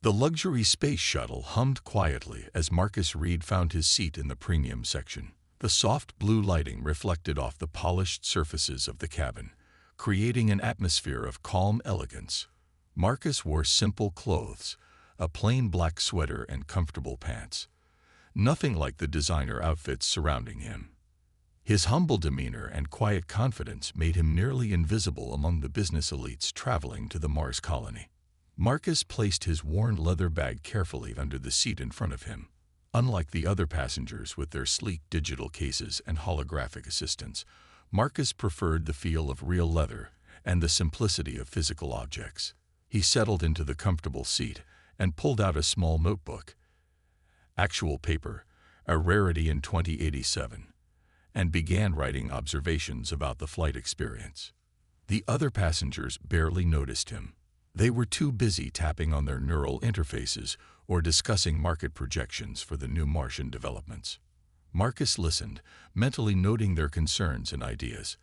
The luxury space shuttle hummed quietly as Marcus Reed found his seat in the premium section. The soft blue lighting reflected off the polished surfaces of the cabin, creating an atmosphere of calm elegance. Marcus wore simple clothes, a plain black sweater and comfortable pants. Nothing like the designer outfits surrounding him. His humble demeanor and quiet confidence made him nearly invisible among the business elites traveling to the Mars colony. Marcus placed his worn leather bag carefully under the seat in front of him. Unlike the other passengers with their sleek digital cases and holographic assistants, Marcus preferred the feel of real leather and the simplicity of physical objects. He settled into the comfortable seat and pulled out a small notebook. Actual paper, a rarity in 2087, and began writing observations about the flight experience. The other passengers barely noticed him. They were too busy tapping on their neural interfaces or discussing market projections for the new Martian developments. Marcus listened, mentally noting their concerns and ideas.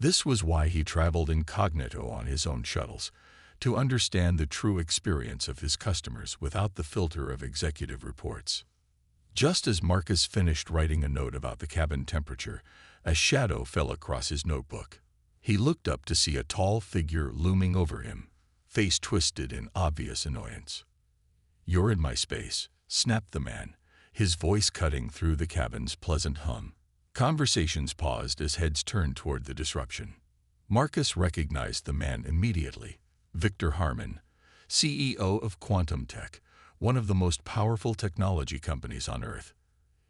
This was why he traveled incognito on his own shuttles, to understand the true experience of his customers without the filter of executive reports. Just as Marcus finished writing a note about the cabin temperature, a shadow fell across his notebook. He looked up to see a tall figure looming over him, face twisted in obvious annoyance. "You're in my space," snapped the man, his voice cutting through the cabin's pleasant hum. Conversations paused as heads turned toward the disruption. Marcus recognized the man immediately. Victor Harmon, CEO of Quantum Tech, one of the most powerful technology companies on Earth.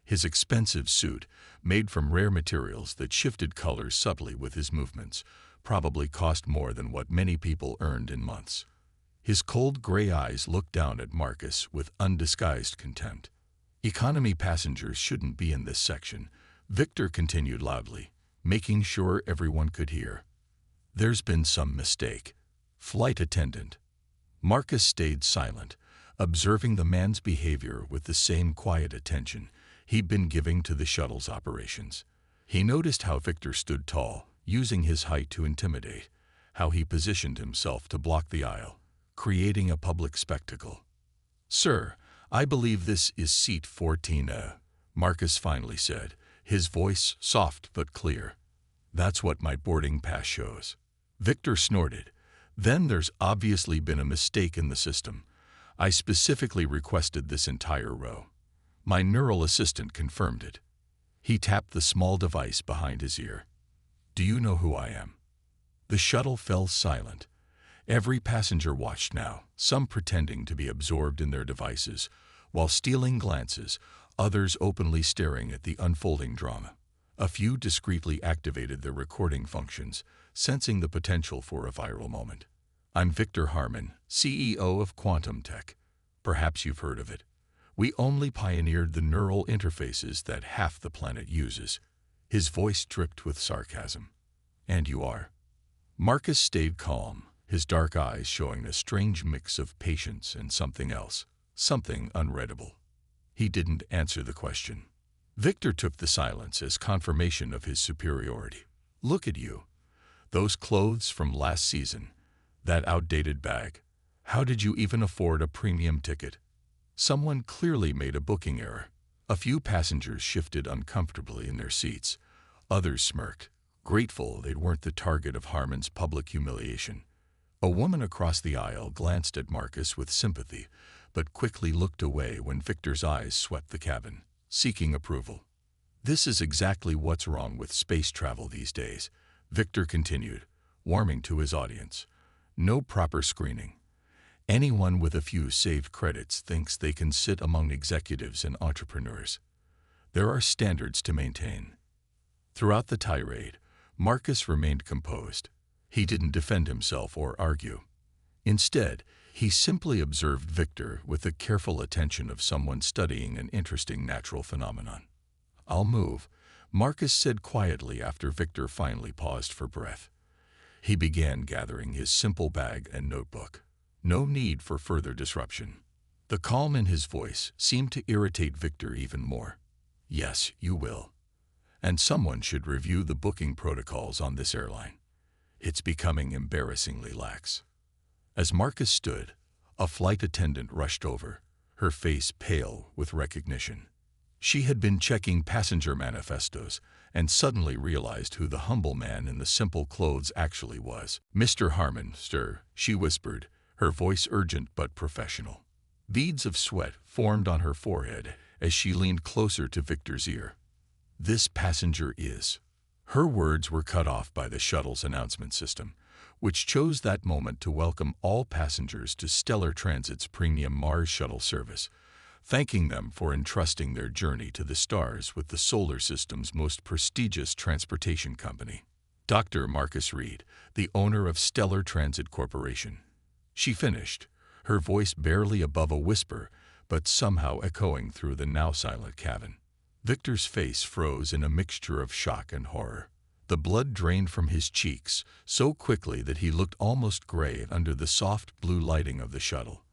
His expensive suit, made from rare materials that shifted colors subtly with his movements, probably cost more than what many people earned in months. His cold gray eyes looked down at Marcus with undisguised contempt. "Economy passengers shouldn't be in this section," Victor continued loudly, making sure everyone could hear. "There's been some mistake." "Flight attendant." Marcus stayed silent, observing the man's behavior with the same quiet attention he'd been giving to the shuttle's operations. He noticed how Victor stood tall, using his height to intimidate, how he positioned himself to block the aisle, creating a public spectacle. "Sir, I believe this is seat 14A," Marcus finally said, his voice soft but clear. "That's what my boarding pass shows." Victor snorted. "Then there's obviously been a mistake in the system. I specifically requested this entire row. My neural assistant confirmed it." He tapped the small device behind his ear. "Do you know who I am?" The shuttle fell silent. Every passenger watched now, some pretending to be absorbed in their devices, while stealing glances, others openly staring at the unfolding drama. A few discreetly activated their recording functions, sensing the potential for a viral moment. "I'm Victor Harmon, CEO of Quantum Tech. Perhaps you've heard of it. We only pioneered the neural interfaces that half the planet uses." His voice dripped with sarcasm. "And you are?" Marcus stayed calm, his dark eyes showing a strange mix of patience and something else, something unreadable. He didn't answer the question. Victor took the silence as confirmation of his superiority. "Look at you. Those clothes from last season. That outdated bag. How did you even afford a premium ticket?" Someone clearly made a booking error. A few passengers shifted uncomfortably in their seats. Others smirked, grateful they weren't the target of Harmon's public humiliation. A woman across the aisle glanced at Marcus with sympathy, but quickly looked away when Victor's eyes swept the cabin, seeking approval. "This is exactly what's wrong with space travel these days," Victor continued, warming to his audience. "No proper screening. Anyone with a few saved credits thinks they can sit among executives and entrepreneurs. There are standards to maintain." Throughout the tirade, Marcus remained composed. He didn't defend himself or argue. Instead, he simply observed Victor with the careful attention of someone studying an interesting natural phenomenon. "I'll move," Marcus said quietly after Victor finally paused for breath. He began gathering his simple bag and notebook. No need for further disruption. The calm in his voice seemed to irritate Victor even more. "Yes, you will. And someone should review the booking protocols on this airline. It's becoming embarrassingly lax." As Marcus stood, A flight attendant rushed over, her face pale with recognition. She had been checking passenger manifestos and suddenly realized who the humble man in the simple clothes actually was. "Mr. Harmon, sir," she whispered, her voice urgent but professional. Beads of sweat formed on her forehead as she leaned closer to Victor's ear. "This passenger is..." Her words were cut off by the shuttle's announcement system, which chose that moment to welcome all passengers to Stellar Transit's premium Mars shuttle service, thanking them for entrusting their journey to the stars with the solar system's most prestigious transportation company. Dr. Marcus Reed, the owner of Stellar Transit Corporation. She finished, her voice barely above a whisper, but somehow echoing through the now silent cabin. Victor's face froze in a mixture of shock and horror. The blood drained from his cheeks so quickly that he looked almost gray under the soft blue lighting of the shuttle.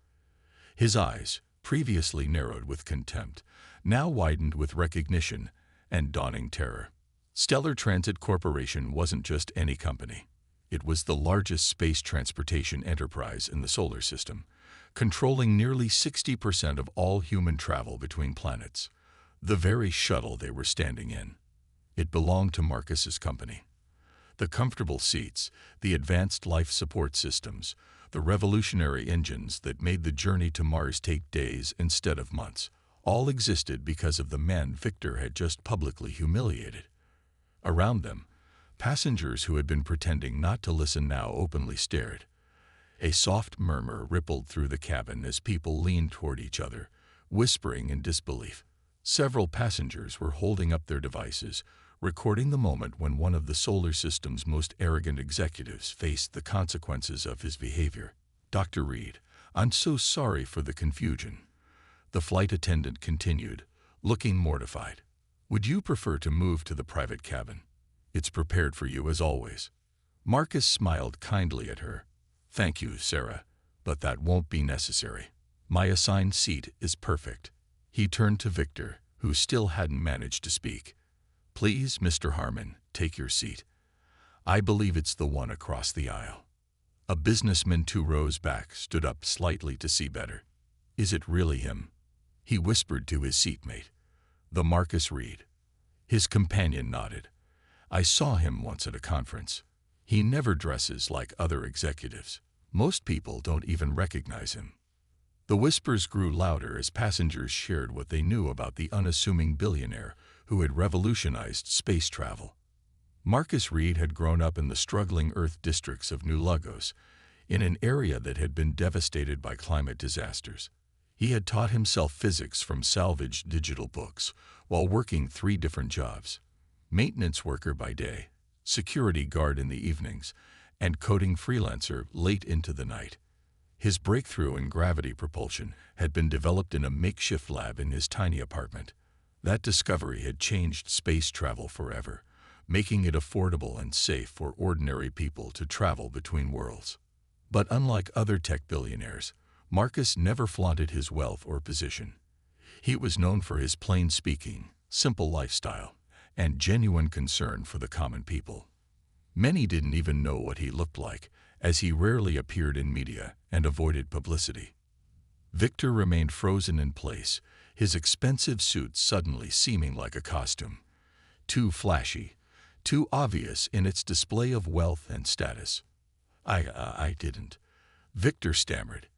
His eyes, previously narrowed with contempt, now widened with recognition and dawning terror. Stellar Transit Corporation wasn't just any company. It was the largest space transportation enterprise in the solar system, controlling nearly 60% of all human travel between planets. The very shuttle they were standing in. It belonged to Marcus's company. The comfortable seats, the advanced life support systems, the revolutionary engines that made the journey to Mars take days instead of months, all existed because of the man Victor had just publicly humiliated. Around them, passengers who had been pretending not to listen now openly stared. A soft murmur rippled through the cabin as people leaned toward each other, whispering in disbelief. Several passengers were holding up their devices, recording the moment when one of the solar system's most arrogant executives faced the consequences of his behavior. "Dr. Reed, I'm so sorry for the confusion," the flight attendant continued, looking mortified. "Would you prefer to move to the private cabin? It's prepared for you as always." Marcus smiled kindly at her. "Thank you, Sarah, but that won't be necessary. My assigned seat is perfect." He turned to Victor, who still hadn't managed to speak. "Please, Mr. Harmon, take your seat. I believe it's the one across the aisle." A businessman 2 rows back stood up slightly to see better. "Is it really him?" he whispered to his seatmate. "The Marcus Reed." His companion nodded. "I saw him once at a conference. He never dresses like other executives. Most people don't even recognize him." The whispers grew louder as passengers shared what they knew about the unassuming billionaire who had revolutionized space travel. Marcus Reed had grown up in the struggling Earth districts of New Lagos, in an area that had been devastated by climate disasters. He had taught himself physics from salvaged digital books while working 3 different jobs: maintenance worker by day, security guard in the evenings, and coding freelancer late into the night. His breakthrough in gravity propulsion had been developed in a makeshift lab in his tiny apartment. That discovery had changed space travel forever, making it affordable and safe for ordinary people to travel between worlds. But unlike other tech billionaires, Marcus never flaunted his wealth or position. He was known for his plain-speaking, simple lifestyle, and genuine concern for the common people. Many didn't even know what he looked like, as he rarely appeared in media and avoided publicity. Victor remained frozen in place, his expensive suit suddenly seeming like a costume. Too flashy, too obvious in its display of wealth and status. I didn't," Victor stammered,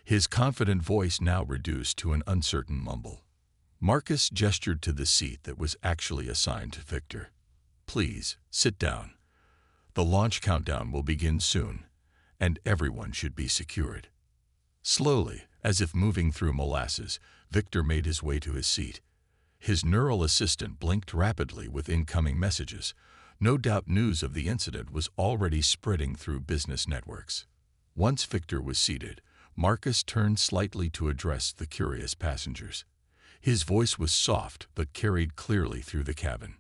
his confident voice now reduced to an uncertain mumble. Marcus gestured to the seat that was actually assigned to Victor. "Please, sit down. The launch countdown will begin soon, and everyone should be secured." Slowly, as if moving through molasses, Victor made his way to his seat. His neural assistant blinked rapidly with incoming messages. No doubt news of the incident was already spreading through business networks. Once Victor was seated, Marcus turned slightly to address the curious passengers. His voice was soft but carried clearly through the cabin.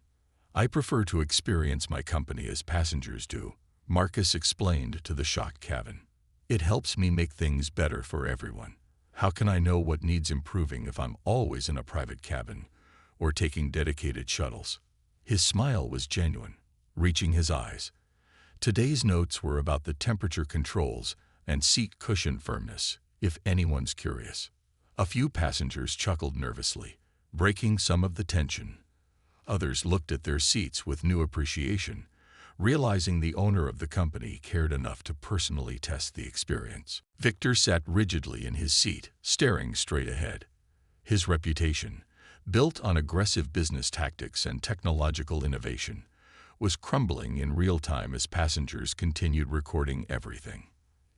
"I prefer to experience my company as passengers do," Marcus explained to the shocked cabin. "It helps me make things better for everyone. How can I know what needs improving if I'm always in a private cabin or taking dedicated shuttles?" His smile was genuine, reaching his eyes. Today's notes were about the temperature controls and seat cushion firmness. if anyone's curious. A few passengers chuckled nervously, breaking some of the tension. Others looked at their seats with new appreciation, realizing the owner of the company cared enough to personally test the experience. Victor sat rigidly in his seat, staring straight ahead. His reputation, built on aggressive business tactics and technological innovation, was crumbling in real time as passengers continued recording everything.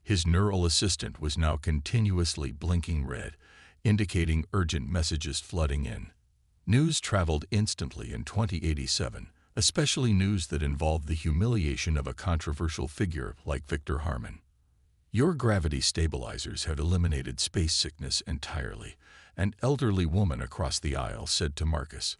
His neural assistant was now continuously blinking red, indicating urgent messages flooding in. News traveled instantly in 2087, especially news that involved the humiliation of a controversial figure like Victor Harmon. Your gravity stabilizers have eliminated space sickness entirely, an elderly woman across the aisle said to Marcus.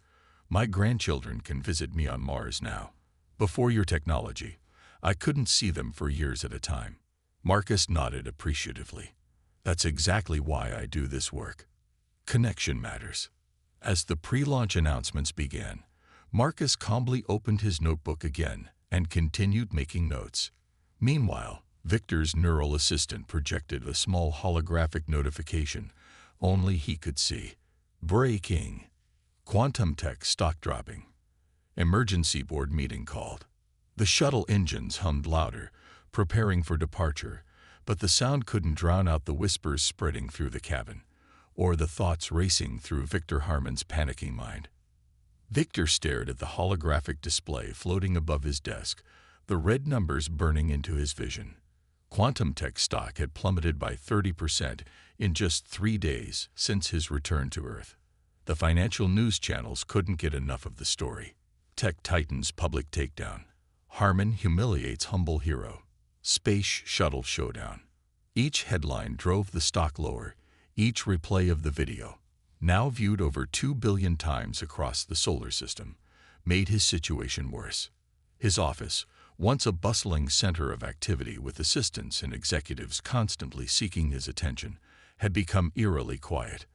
My grandchildren can visit me on Mars now. Before your technology, I couldn't see them for years at a time. Marcus nodded appreciatively. That's exactly why I do this work. Connection matters. As the pre-launch announcements began, Marcus calmly opened his notebook again and continued making notes. Meanwhile, Victor's neural assistant projected a small holographic notification only he could see. Breaking. Quantum Tech stock dropping. Emergency board meeting called. The shuttle engines hummed louder, preparing for departure, but the sound couldn't drown out the whispers spreading through the cabin, or the thoughts racing through Victor Harmon's panicking mind. Victor stared at the holographic display floating above his desk, the red numbers burning into his vision. Quantum Tech stock had plummeted by 30% in just 3 days since his return to Earth. The financial news channels couldn't get enough of the story. Tech Titan's public takedown. Harmon humiliates humble hero. Space shuttle showdown. Each headline drove the stock lower, each replay of the video, now viewed over 2 billion times across the solar system, made his situation worse. His office, once a bustling center of activity with assistants and executives constantly seeking his attention, had become eerily quiet.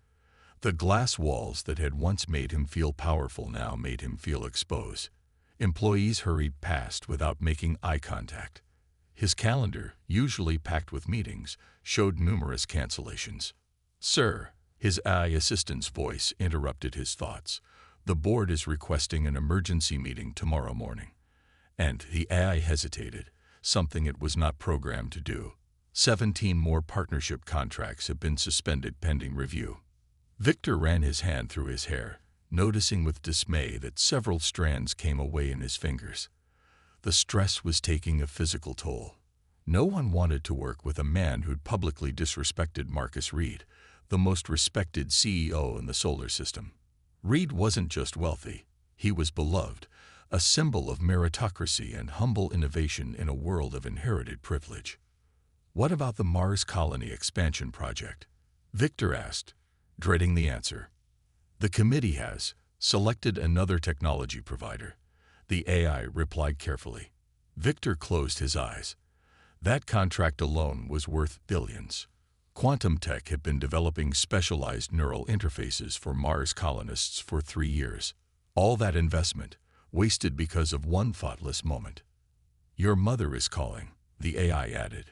The glass walls that had once made him feel powerful now made him feel exposed. Employees hurried past without making eye contact. His calendar, usually packed with meetings, showed numerous cancellations. Sir, his AI assistant's voice interrupted his thoughts. The board is requesting an emergency meeting tomorrow morning. And the AI hesitated, something it was not programmed to do. 17 more partnership contracts have been suspended pending review. Victor ran his hand through his hair, noticing with dismay that several strands came away in his fingers. The stress was taking a physical toll. No one wanted to work with a man who'd publicly disrespected Marcus Reed, the most respected CEO in the solar system. Reed wasn't just wealthy, he was beloved, a symbol of meritocracy and humble innovation in a world of inherited privilege. What about the Mars colony expansion project? Victor asked, dreading the answer. The committee has selected another technology provider. The AI replied carefully. Victor closed his eyes. That contract alone was worth billions. Quantum Tech had been developing specialized neural interfaces for Mars colonists for 3 years. All that investment, wasted because of one thoughtless moment. Your mother is calling, the AI added.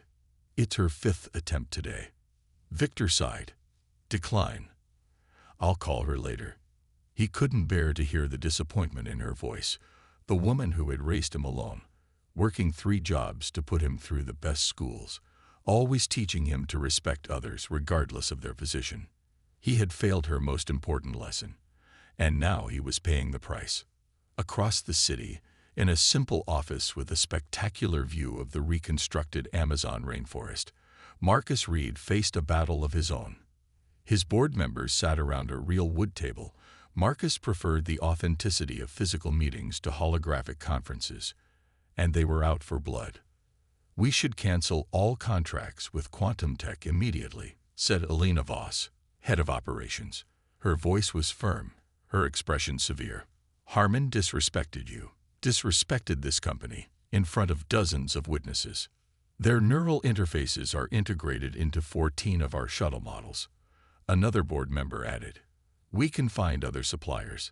It's her 5th attempt today. Victor sighed. Decline. I'll call her later. He couldn't bear to hear the disappointment in her voice, the woman who had raised him alone, working 3 jobs to put him through the best schools, always teaching him to respect others regardless of their position. He had failed her most important lesson, and now he was paying the price. Across the city, in a simple office with a spectacular view of the reconstructed Amazon rainforest, Marcus Reed faced a battle of his own. His board members sat around a real wood table. Marcus preferred the authenticity of physical meetings to holographic conferences, and they were out for blood. We should cancel all contracts with Quantum Tech immediately, said Elena Voss, head of operations. Her voice was firm, her expression severe. Harmon disrespected you, disrespected this company, in front of dozens of witnesses. Their neural interfaces are integrated into 14 of our shuttle models. Another board member added, we can find other suppliers.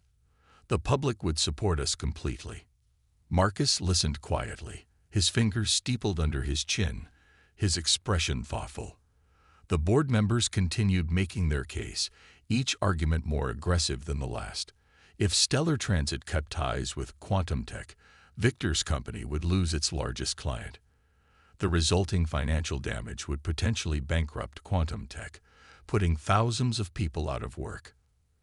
The public would support us completely. Marcus listened quietly, his fingers steepled under his chin, his expression thoughtful. The board members continued making their case, each argument more aggressive than the last. If Stellar Transit cut ties with Quantum Tech, Victor's company would lose its largest client. The resulting financial damage would potentially bankrupt Quantum Tech, putting thousands of people out of work.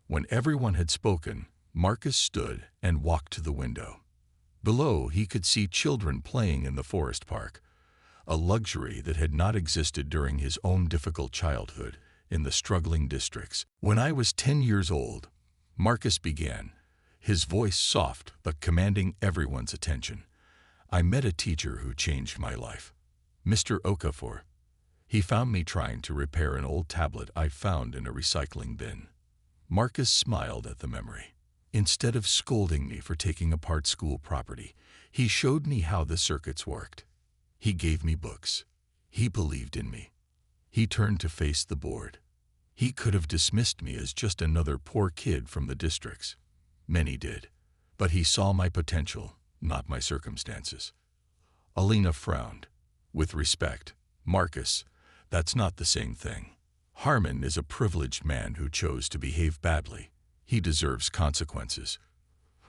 When everyone had spoken, Marcus stood and walked to the window. Below, he could see children playing in the forest park, a luxury that had not existed during his own difficult childhood in the struggling districts. "When I was 10 years old," Marcus began, his voice soft but commanding everyone's attention, "I met a teacher who changed my life. Mr. Okafor. He found me trying to repair an old tablet I found in a recycling bin." Marcus smiled at the memory. "Instead of scolding me for taking apart school property, he showed me how the circuits worked. He gave me books. He believed in me." He turned to face the board. He could have dismissed me as just another poor kid from the districts. Many did. But he saw my potential, not my circumstances. Alina frowned. "With respect, Marcus, that's not the same thing. Harmon is a privileged man who chose to behave badly. He deserves consequences."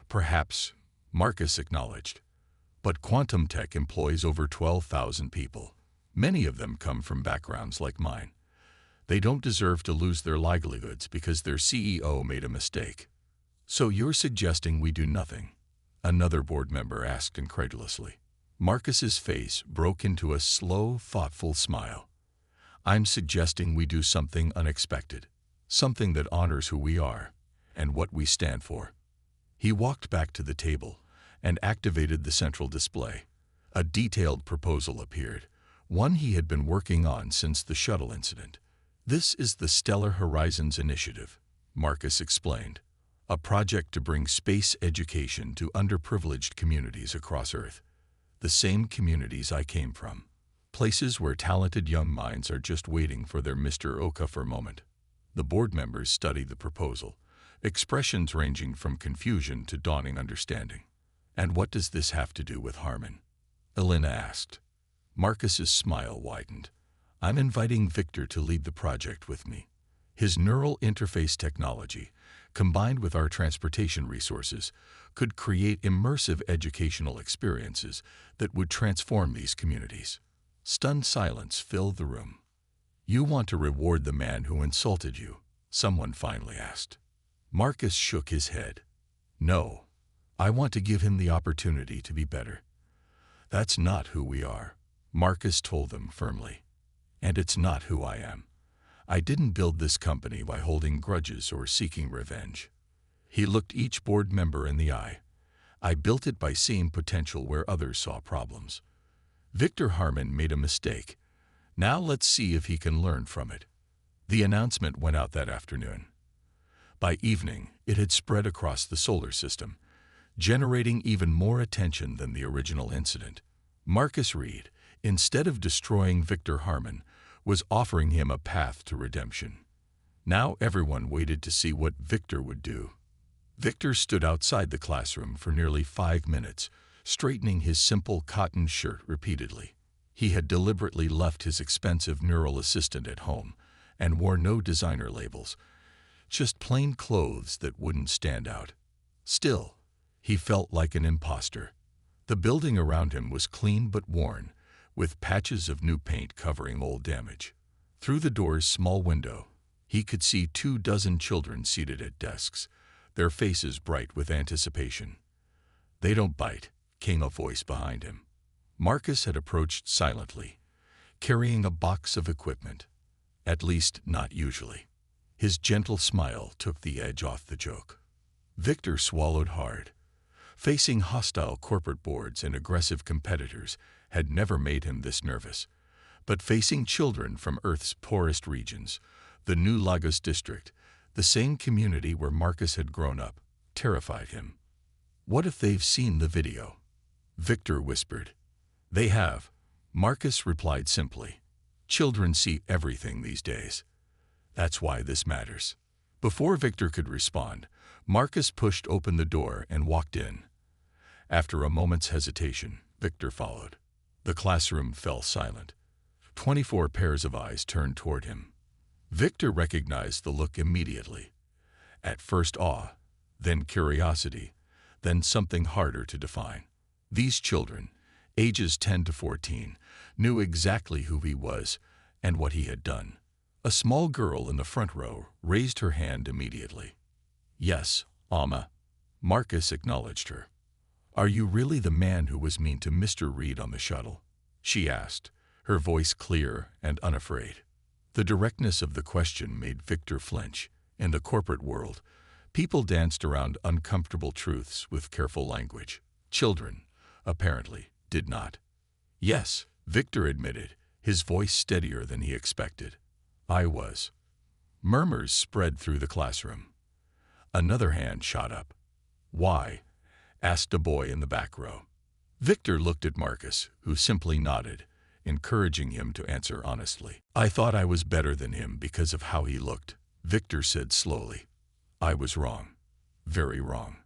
"Perhaps," Marcus acknowledged. "But Quantum Tech employs over 12,000 people. Many of them come from backgrounds like mine. They don't deserve to lose their livelihoods because their CEO made a mistake." "So you're suggesting we do nothing?" another board member asked incredulously. Marcus's face broke into a slow, thoughtful smile. "I'm suggesting we do something unexpected, something that honors who we are and what we stand for." He walked back to the table and activated the central display. A detailed proposal appeared, one he had been working on since the shuttle incident. "This is the Stellar Horizons Initiative," Marcus explained, "a project to bring space education to underprivileged communities across Earth. The same communities I came from. Places where talented young minds are just waiting for their Mr. Okafor moment." The board members studied the proposal, expressions ranging from confusion to dawning understanding. "And what does this have to do with Harmon?" Alina asked. Marcus's smile widened. "I'm inviting Victor to lead the project with me. His neural interface technology, combined with our transportation resources, could create immersive educational experiences that would transform these communities." Stunned silence filled the room. "You want to reward the man who insulted you?" someone finally asked. Marcus shook his head. "No, I want to give him the opportunity to be better." "That's not who we are," Marcus told them firmly. "And it's not who I am. I didn't build this company by holding grudges or seeking revenge." He looked each board member in the eye. "I built it by seeing potential where others saw problems. Victor Harmon made a mistake. Now let's see if he can learn from it." The announcement went out that afternoon. By evening, it had spread across the solar system, generating even more attention than the original incident. Marcus Reed, instead of destroying Victor Harmon, was offering him a path to redemption. Now everyone waited to see what Victor would do. Victor stood outside the classroom for nearly 5 minutes, straightening his simple cotton shirt repeatedly. He had deliberately left his expensive neural assistant at home and wore no designer labels, just plain clothes that wouldn't stand out. Still, he felt like an imposter. The building around him was clean but worn, with patches of new paint covering old damage. Through the door's small window, he could see 24 children seated at desks, their faces bright with anticipation. "They don't bite," came a voice behind him. Marcus had approached silently, carrying a box of equipment. At least, not usually. His gentle smile took the edge off the joke. Victor swallowed hard. Facing hostile corporate boards and aggressive competitors had never made him this nervous. But facing children from Earth's poorest regions, the New Lagos district, the same community where Marcus had grown up, terrified him. "What if they've seen the video?" Victor whispered. "They have," Marcus replied simply. "Children see everything these days. That's why this matters." Before Victor could respond, Marcus pushed open the door and walked in. After a moment's hesitation, Victor followed. The classroom fell silent. 24 pairs of eyes turned toward him. Victor recognized the look immediately. At first awe, then curiosity, then something harder to define. These children, ages 10 to 14, knew exactly who he was and what he had done. A small girl in the front row raised her hand immediately. "Yes, Amma." Marcus acknowledged her. "Are you really the man who was mean to Mr. Reed on the shuttle?" she asked, her voice clear and unafraid. The directness of the question made Victor flinch. In the corporate world, people danced around uncomfortable truths with careful language. Children, apparently, did not. "Yes," Victor admitted, his voice steadier than he expected. "I was." Murmurs spread through the classroom. Another hand shot up. "Why?" asked a boy in the back row. Victor looked at Marcus, who simply nodded, encouraging him to answer honestly. "I thought I was better than him because of how he looked," Victor said slowly. "I was wrong. Very wrong."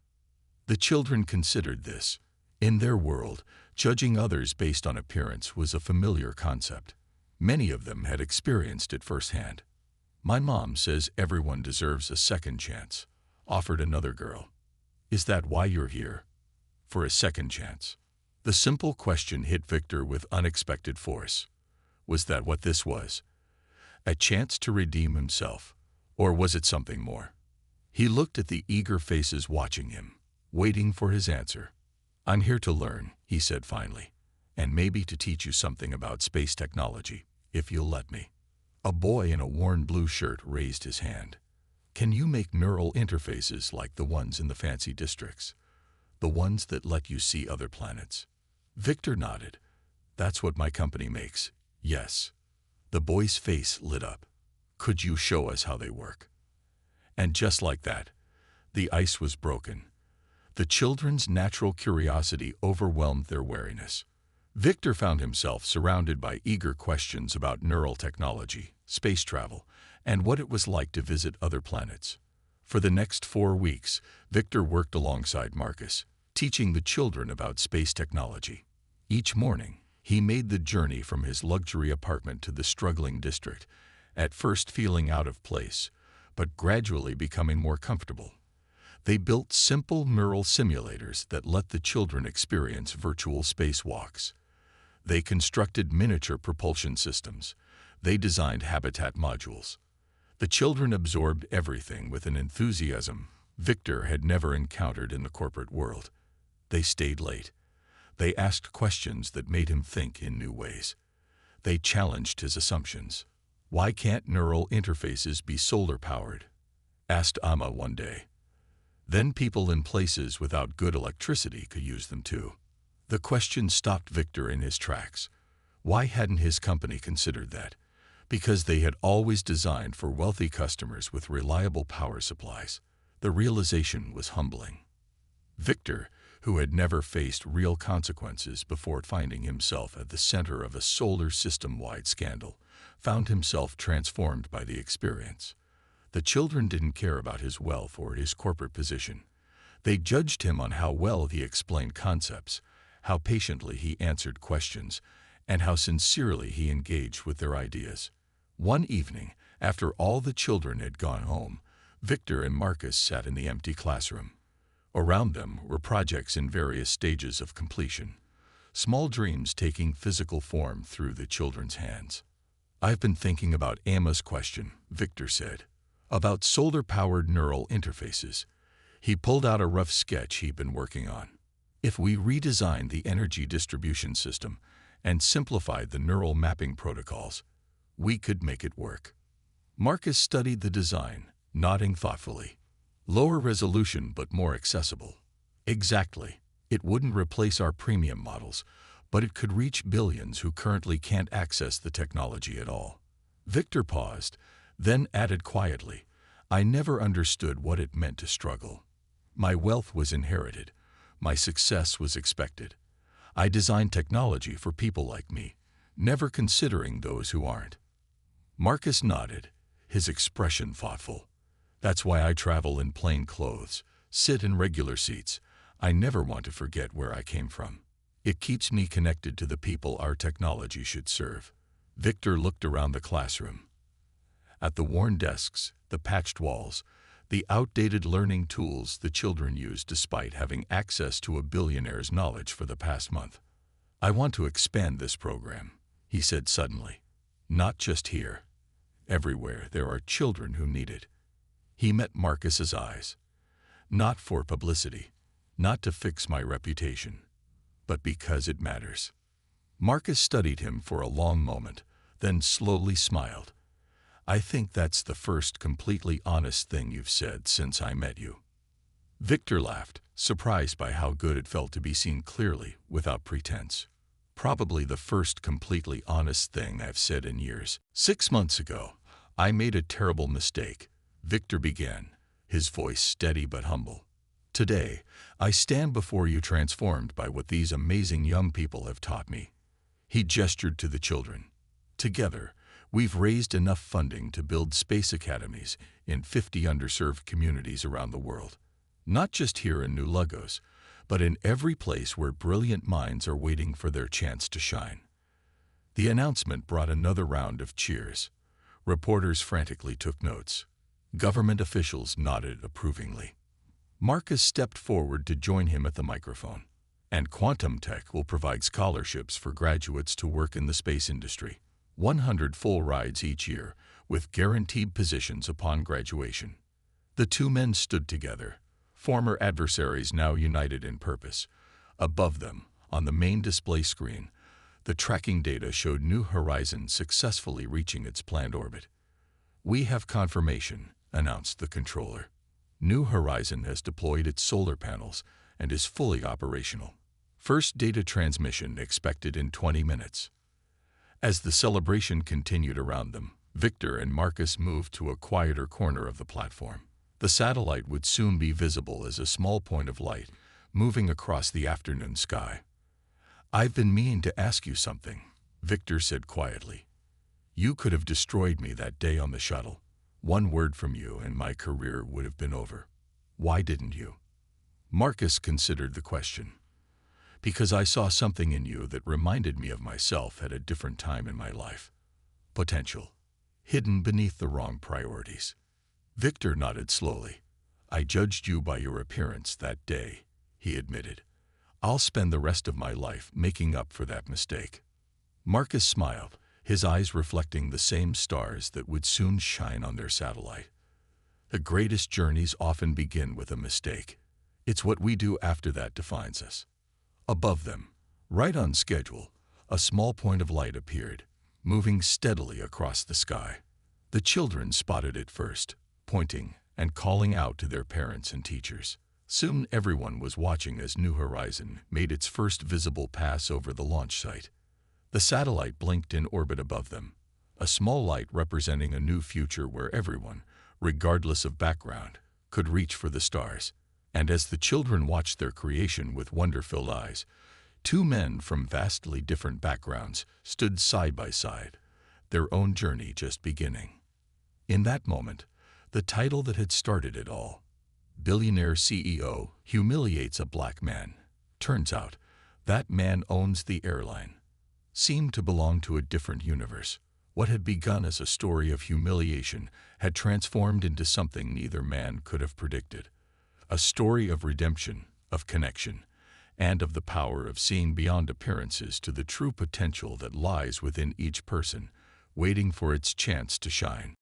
The children considered this. In their world, judging others based on appearance was a familiar concept. Many of them had experienced it firsthand. "My mom says everyone deserves a second chance," offered another girl. "Is that why you're here? For a second chance?" The simple question hit Victor with unexpected force. Was that what this was? A chance to redeem himself? Or was it something more? He looked at the eager faces watching him, waiting for his answer. "I'm here to learn," he said finally, "and maybe to teach you something about space technology, if you'll let me." A boy in a worn blue shirt raised his hand. "Can you make neural interfaces like the ones in the fancy districts? The ones that let you see other planets?" Victor nodded. "That's what my company makes. Yes." The boy's face lit up. "Could you show us how they work?" And just like that, the ice was broken. The children's natural curiosity overwhelmed their wariness. Victor found himself surrounded by eager questions about neural technology, space travel, and what it was like to visit other planets. For the next 4 weeks, Victor worked alongside Marcus, teaching the children about space technology. Each morning, he made the journey from his luxury apartment to the struggling district, at first feeling out of place, but gradually becoming more comfortable. They built simple neural simulators that let the children experience virtual spacewalks. They constructed miniature propulsion systems. They designed habitat modules. The children absorbed everything with an enthusiasm Victor had never encountered in the corporate world. They stayed late. They asked questions that made him think in new ways. They challenged his assumptions. "Why can't neural interfaces be solar-powered?" asked Amma one day. Then people in places without good electricity could use them too. The question stopped Victor in his tracks. Why hadn't his company considered that? Because they had always designed for wealthy customers with reliable power supplies. The realization was humbling. Victor, who had never faced real consequences before finding himself at the center of a solar system-wide scandal, found himself transformed by the experience. The children didn't care about his wealth or his corporate position. They judged him on how well he explained concepts, how patiently he answered questions, and how sincerely he engaged with their ideas. One evening, after all the children had gone home, Victor and Marcus sat in the empty classroom. Around them were projects in various stages of completion, small dreams taking physical form through the children's hands. "I've been thinking about Emma's question," Victor said, "about solar-powered neural interfaces." He pulled out a rough sketch he'd been working on. "If we redesigned the energy distribution system and simplified the neural mapping protocols, we could make it work." Marcus studied the design, nodding thoughtfully. "Lower resolution but more accessible." "Exactly. It wouldn't replace our premium models, but it could reach billions who currently can't access the technology at all." Victor paused, then added quietly, "I never understood what it meant to struggle. My wealth was inherited. My success was expected. I designed technology for people like me, never considering those who aren't." Marcus nodded, his expression thoughtful. "That's why I travel in plain clothes, sit in regular seats. I never want to forget where I came from. It keeps me connected to the people our technology should serve." Victor looked around the classroom. At the worn desks, the patched walls, the outdated learning tools the children used despite having access to a billionaire's knowledge for the past month. "I want to expand this program," he said suddenly. "Not just here. Everywhere there are children who need it." He met Marcus's eyes. "Not for publicity, not to fix my reputation, but because it matters." Marcus studied him for a long moment, then slowly smiled. "I think that's the first completely honest thing you've said since I met you." Victor laughed, surprised by how good it felt to be seen clearly, without pretense. "Probably the first completely honest thing I've said in years. 6 months ago, I made a terrible mistake," Victor began, his voice steady but humble. "Today, I stand before you transformed by what these amazing young people have taught me." He gestured to the children. "Together, we've raised enough funding to build space academies in 50 underserved communities around the world. Not just here in New Lagos, but in every place where brilliant minds are waiting for their chance to shine." The announcement brought another round of cheers. Reporters frantically took notes. Government officials nodded approvingly. Marcus stepped forward to join him at the microphone. "And Quantum Tech will provide scholarships for graduates to work in the space industry. 100 full rides each year, with guaranteed positions upon graduation." The two men stood together, former adversaries now united in purpose. Above them, on the main display screen, the tracking data showed New Horizons successfully reaching its planned orbit. "We have confirmation," announced the controller. "New Horizon has deployed its solar panels and is fully operational. First data transmission expected in 20 minutes. As the celebration continued around them, Victor and Marcus moved to a quieter corner of the platform. The satellite would soon be visible as a small point of light, moving across the afternoon sky. "I've been meaning to ask you something," Victor said quietly. "You could have destroyed me that day on the shuttle. One word from you and my career would have been over. Why didn't you?" Marcus considered the question. "Because I saw something in you that reminded me of myself at a different time in my life. Potential, hidden beneath the wrong priorities." Victor nodded slowly. "I judged you by your appearance that day," he admitted. "I'll spend the rest of my life making up for that mistake." Marcus smiled, his eyes reflecting the same stars that would soon shine on their satellite. "The greatest journeys often begin with a mistake. It's what we do after that defines us." Above them, right on schedule, a small point of light appeared, moving steadily across the sky. The children spotted it first, pointing and calling out to their parents and teachers. Soon everyone was watching as New Horizon made its first visible pass over the launch site. The satellite blinked in orbit above them, a small light representing a new future where everyone, regardless of background, could reach for the stars. And as the children watched their creation with wonder-filled eyes, two men from vastly different backgrounds stood side by side, their own journey just beginning. In that moment, the title that had started it all, "Billionaire CEO Humiliates a Black Man. Turns out, that man owns the airline," seemed to belong to a different universe. What had begun as a story of humiliation had transformed into something neither man could have predicted. A story of redemption, of connection, and of the power of seeing beyond appearances to the true potential that lies within each person, waiting for its chance to shine.